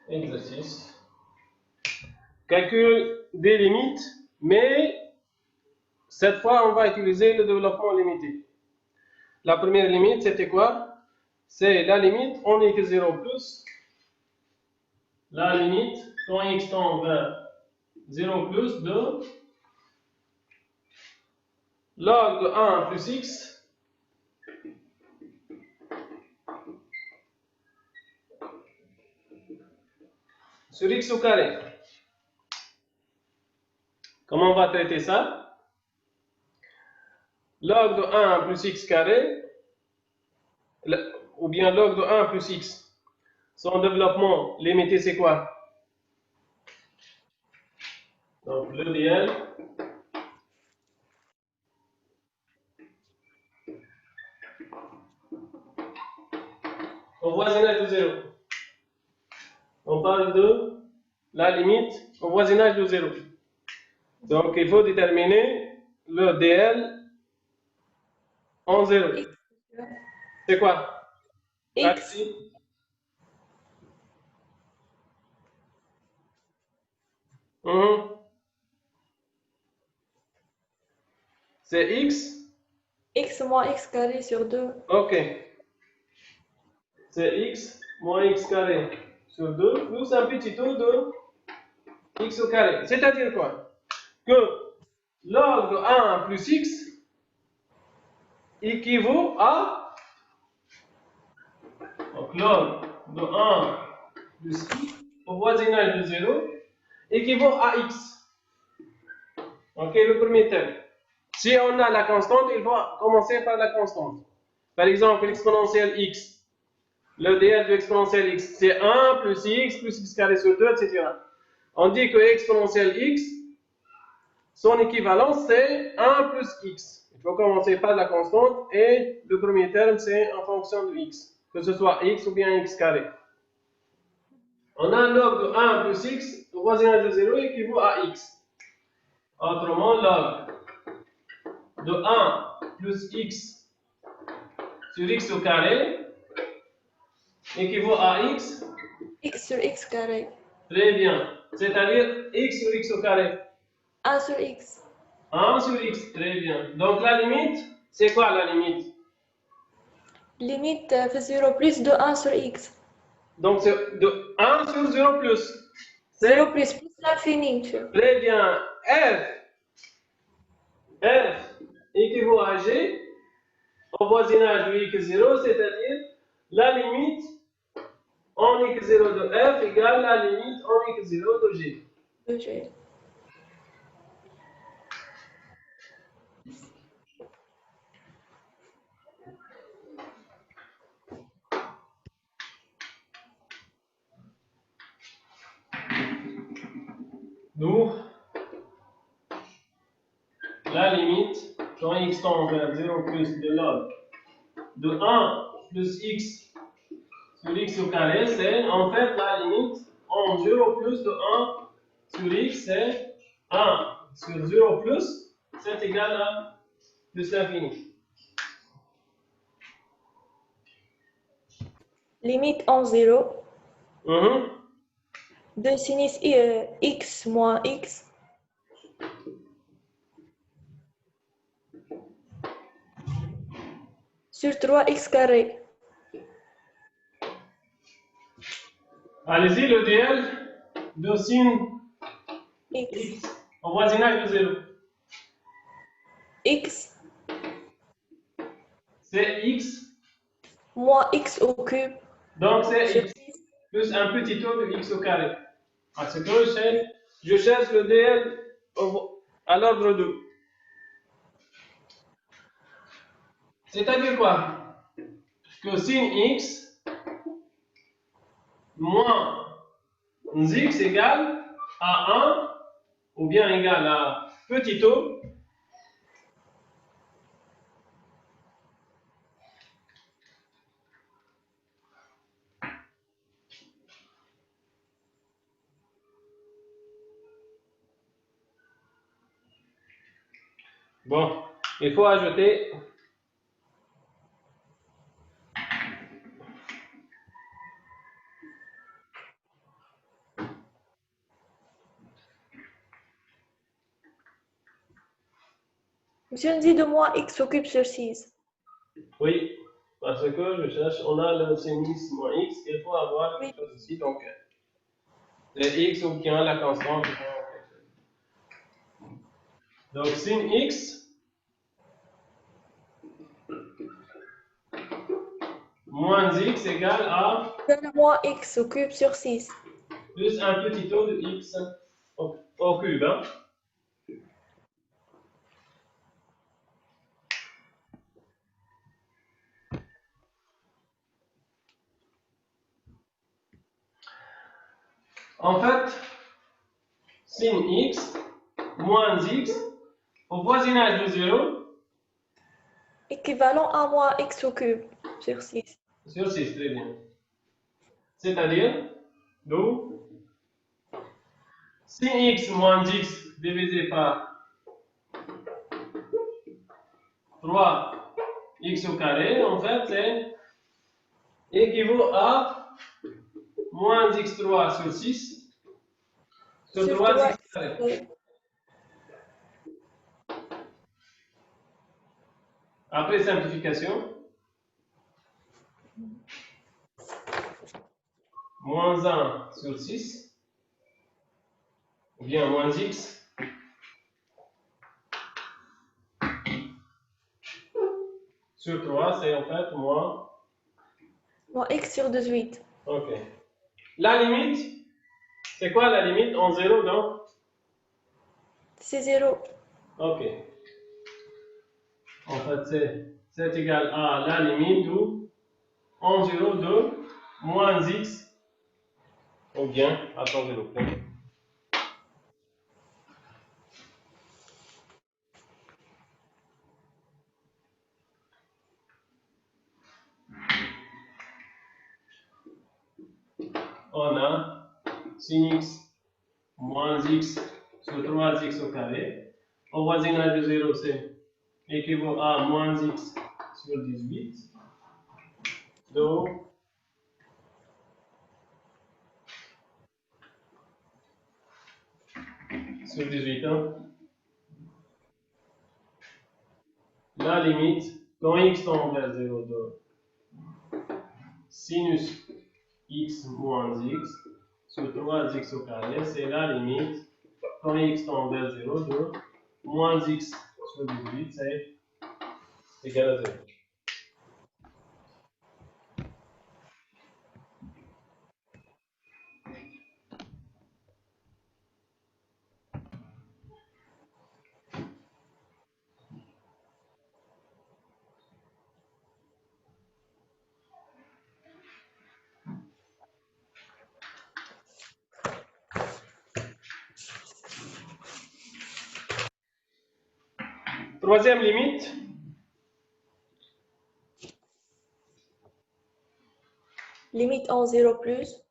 Exercice. Calcul des limites, mais cette fois, on va utiliser le développement limité. La première limite, c'était quoi? C'est la limite en x 0 plus la limite quand x tend vers 0 plus de log de 1 plus x sur x au carré. Comment on va traiter ça? Log de 1 plus x carré, ou bien log de 1 plus x. Son développement limité, c'est quoi? Donc, le dl au voisinage de 0. On parle de la limite au voisinage de 0. Donc, il faut déterminer le dl en 0. C'est quoi? X. Allez-y. C'est x. X moins x carré sur 2. Ok. C'est x moins x carré sur 2 plus un petit taux de x au carré. C'est-à-dire quoi? Que log de 1 plus x équivaut à, donc log de 1 plus x au voisinage de 0 équivaut à x. Ok, le premier terme. Si on a la constante, il faut commencer par la constante. Par exemple, l'exponentielle x. Le dl de l'exponentielle x, c'est 1 plus x carré sur 2, etc. On dit que exponentielle x, son équivalence, c'est 1 plus x. Il faut commencer par la constante et le premier terme, c'est en fonction de x. Que ce soit x ou bien x carré. On a un log de 1 plus x au voisinage de 0 équivaut à x. Autrement, log de 1 plus x sur x au carré équivaut à x. X sur x carré. Très bien. C'est-à-dire x sur x au carré. 1 sur x. 1 sur x, très bien. Donc la limite, c'est quoi la limite? Limite de 0 plus de 1 sur x. Donc c'est de 1 sur 0 plus. 0 plus l'infini. Très bien. F équivaut à g au voisinage de x0, c'est-à-dire la limite en x0 de f égale la limite en x0 de g. De g. D'où la limite quand x tend vers 0 plus de log de 1 plus x sur x au carré, c'est en fait la limite en 0 plus de 1 sur x, c'est 1 sur 0 plus, c'est égal à plus l'infini. Limite en 0. De sinus x moins x. Sur 3x carré. Allez-y, le dl de sin X. x au voisinage de 0. X C'est x, moins x au cube. donc c'est Sur x, plus un petit taux de x au carré. Parce que je cherche le dl à l'ordre 2. C'est-à-dire quoi? Que sin x moins x égale à 1 ou bien égal à petit taux bon, il faut ajouter Monsieur, on dit de moins x au cube sur 6. Oui, parce que je cherche, on a le sin x moins x, il faut avoir Oui. quelque chose ici, donc le x obtient la constante. Donc sin x moins x égale à Donne moins x au cube sur 6. plus un petit taux de x au cube. Hein. En fait, sin x moins x au voisinage de 0 Équivalent à moins x au cube sur 6. sur 6, très bien. C'est-à-dire, nous, sin x moins x divisé par 3x au carré, en fait, c'est équivaut à moins x3 sur 6 sur Sur 3x 3x. carré. Oui. Après simplification, moins 1 sur 6, ou bien moins x, sur 3, c'est en fait moins. Moins x sur 18. Ok. La limite, c'est quoi la limite en 0 donc? C'est 0. Ok. En fait, c'est égal à la limite où en 0 de moins x, ou bien, attendez le point. On a sin x moins x sur 3x au carré. Au voisinage de 0, c'est équivaut à moins x sur 18. Donc, sur 18, hein. La limite, quand x tend vers 0, de sinus x moins x sur 3x au carré, c'est la limite, quand x tend vers 0, de moins x sur 18, c'est égal à 0. Troisième limite, Limite en 0 plus.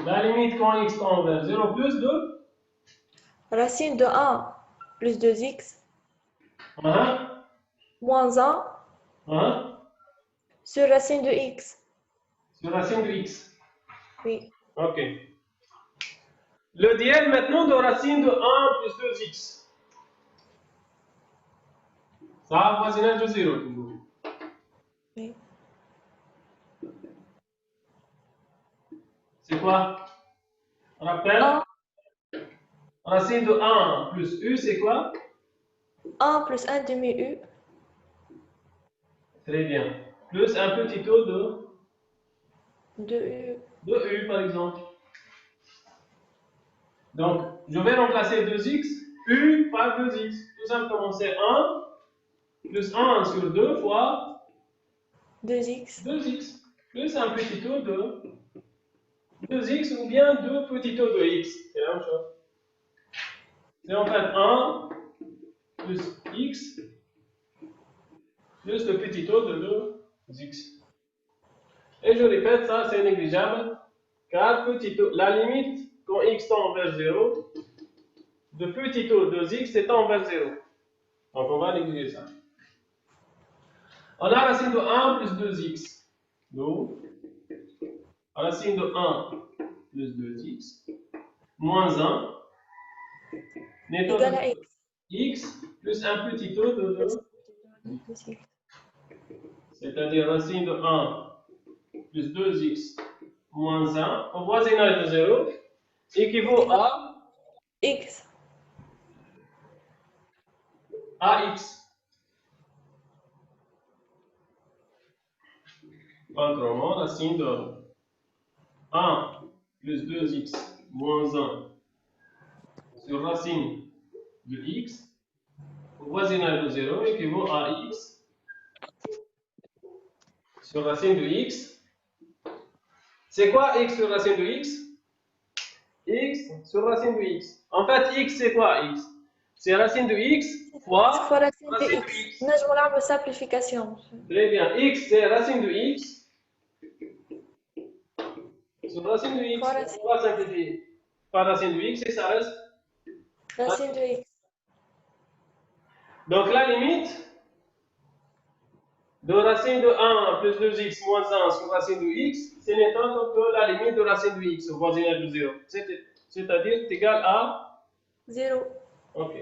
la limite quand x tend vers 0 plus 2. Racine de 1 plus 2x moins 1 sur racine de x. Sur racine de x. Oui. Ok. Le dièle maintenant de racine de 1 plus 2x. Ça a voisinage de 0 toujours. Oui. C'est quoi? Rappel. 1, Racine de 1 plus u, c'est quoi? 1 plus 1 demi u. Très bien. Plus un petit taux de 2u. u, par exemple. Donc, je vais remplacer 2x, u par 2x. Tout simplement, c'est 1 plus 1 sur 2 fois 2x. 2x. Plus un petit taux de 2x ou bien 2 petits taux de x. C'est la même chose. C'est en fait 1 plus x plus le petit taux de 2x. Et je répète, ça c'est négligeable, car petit taux, la limite, quand x tend vers 0, de petit taux de x tend vers 0. Donc on va négliger ça. On a racine de 1 plus 2x. Donc, racine de 1 plus 2x moins 1 Égal à x. x plus un petit taux de 2. Plus X. C'est-à-dire racine de 1 plus 2x moins 1 au voisinage de 0 équivaut à X. ax. Autrement, racine de 1 plus 2x moins 1 sur racine de x au voisinage de 0 équivaut à x sur racine de x. C'est quoi x sur racine de x? X sur racine de x. En fait, x c'est quoi x? C'est racine de x fois fois racine de racine de X. x. نجم نعمل simplification. Très bien. X c'est racine de x sur racine de x. Fois racine. On va simplifier par racine de x et ça reste. Racine de X. Donc la limite de racine de 1 plus 2x moins 1 sur racine de x, ce n'est autre que la limite de racine de x au voisinage de 0. C'est-à-dire c'est égal à 0. OK.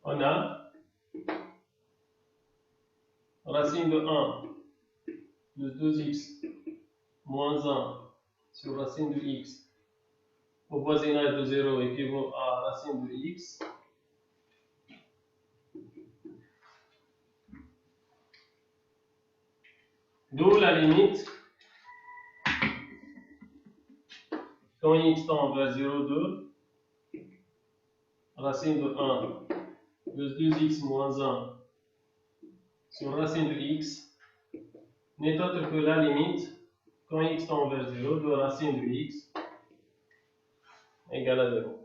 On a racine de 1 plus 2x moins 1 sur racine de x au voisinage de 0 équivaut à racine de x. D'où la limite quand x tend vers 0, 2, racine de 1 plus 2x moins 1 sur racine de x n'est autre que la limite quand x tend vers 0 de racine de x égale à 0.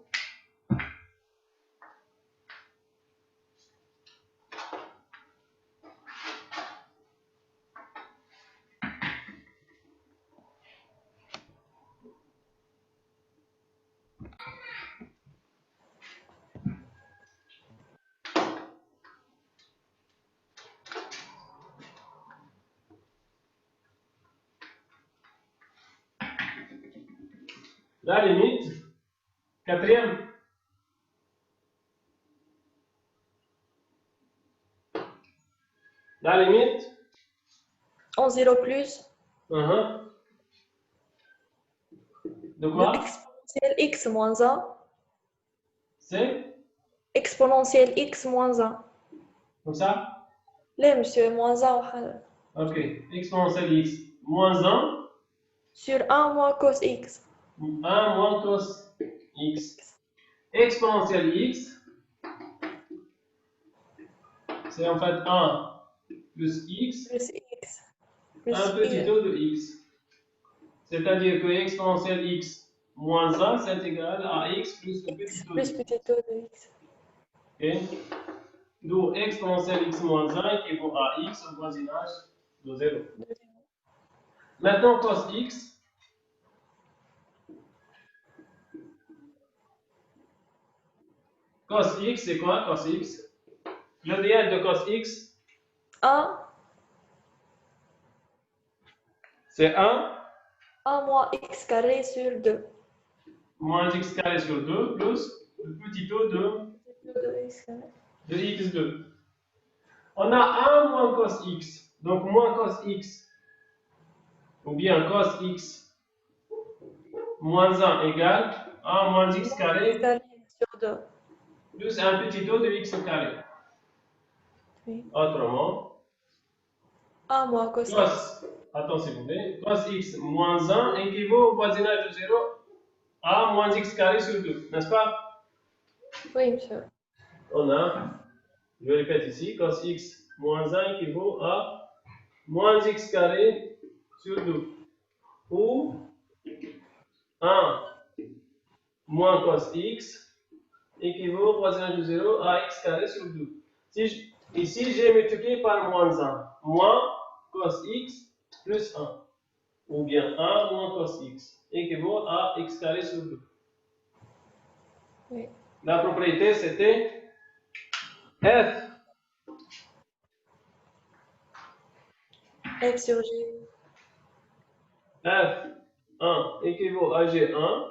La limite, quatrième, la limite, En 0 plus de de quoi? exponentielle X moins 1. C'est Exponentielle X moins 1. comme ça? لا monsieur, moins 1 Ok, exponentielle x moins 1, sur 1 moins cos X. 1 moins cos x. Exponentielle x, c'est en fait 1 plus x, Plus X. Plus un petit taux de x. C'est-à-dire que exponentielle x moins 1, c'est égal à x plus le petit taux de Plus x. petit taux de X. Ok? D'où exponentielle x moins 1 équivaut à x au voisinage de 0. Maintenant, cos x. Cos x, c'est quoi cos x? Le diète de cos x, 1. c'est 1 1 moins X carré sur 2. moins x carré sur 2 plus le petit taux de X carré. x2. On a 1 moins cos x. Donc moins cos x, ou bien cos x moins 1 égale 1 moins x carré Carré sur 2. plus un petit taux de x au carré. Oui. Autrement, 1 moins cos X. cos, attends s'il vous plaît, cos x moins 1 équivaut au voisinage de 0 à moins x carré sur 2, n'est-ce pas? Oui, monsieur. On a, je répète ici, cos x moins 1 équivaut à moins x carré sur 2. Ou 1 moins cos x équivaut au voisinage de 0 à x carré sur 2. Ici, j'ai multiplié par moins 1. Moins cos x plus 1. ou bien 1 moins cos x équivaut à x carré sur 2. Oui. La propriété, c'était f F sur G. F1 équivaut à G1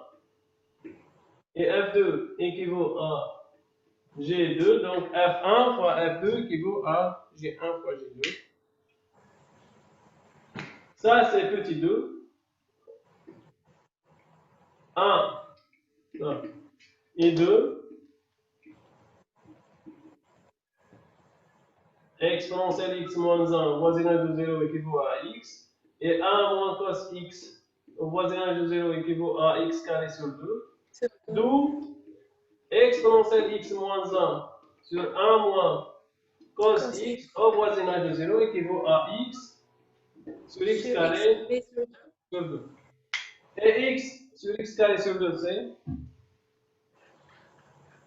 et F2 équivaut à G2. Donc F1 fois F2 équivaut à G1 fois G2. Ça, c'est petit 2. 1 et 2. Exponentielle x moins 1 voisinage de 0 équivaut à x. Et 1 moins cos x au voisinage de 0 équivaut à x carré sur 2. Sur 2. D'où exponentielle x moins 1 sur 1 moins cos Cos x X. au voisinage de 0 équivaut à x sur x Sur X carré carré sur 2. sur 2. Et x sur x carré sur 2, c'est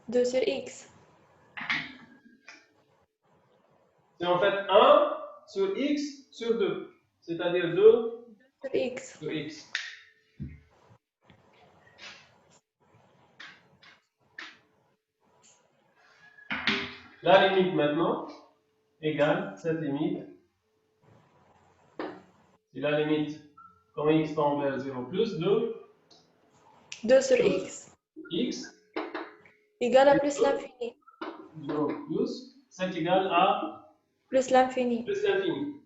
2 sur X. en fait 1 sur x sur 2. C'est-à-dire 2 Sur X. sur x. La limite maintenant égale cette limite. C'est la limite quand x tend vers 0 plus 2 2 sur X. x Égale à plus l'infini. 0 plus, c'est égal à Plus l'infini. plus l'infini.